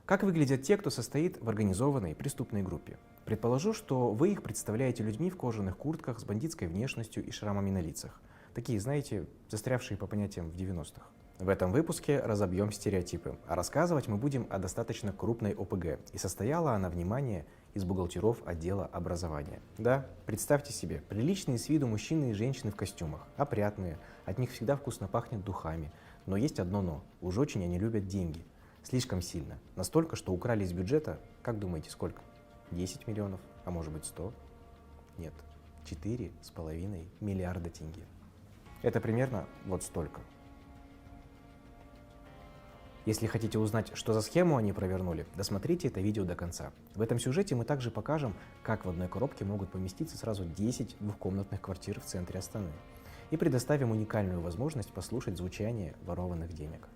Как выглядят те, кто состоит в организованной преступной группе? Предположу, что вы их представляете людьми в кожаных куртках с бандитской внешностью и шрамами на лицах. Такие, знаете, застрявшие по понятиям в 90-х. В этом выпуске разобьем стереотипы, а рассказывать мы будем о достаточно крупной ОПГ, и состояла она, внимание, из бухгалтеров отдела образования. Да, представьте себе, приличные с виду мужчины и женщины в костюмах, опрятные, от них всегда вкусно пахнет духами, но есть одно но, уж очень они любят деньги. Слишком сильно. Настолько, что украли из бюджета, как думаете, сколько? 10 миллионов, а может быть 100? Нет, 4,5 миллиарда тенге. Это примерно вот столько. Если хотите узнать, что за схему они провернули, досмотрите это видео до конца. В этом сюжете мы также покажем, как в одной коробке могут поместиться сразу 10 двухкомнатных квартир в центре Астаны. И предоставим уникальную возможность послушать звучание ворованных денег.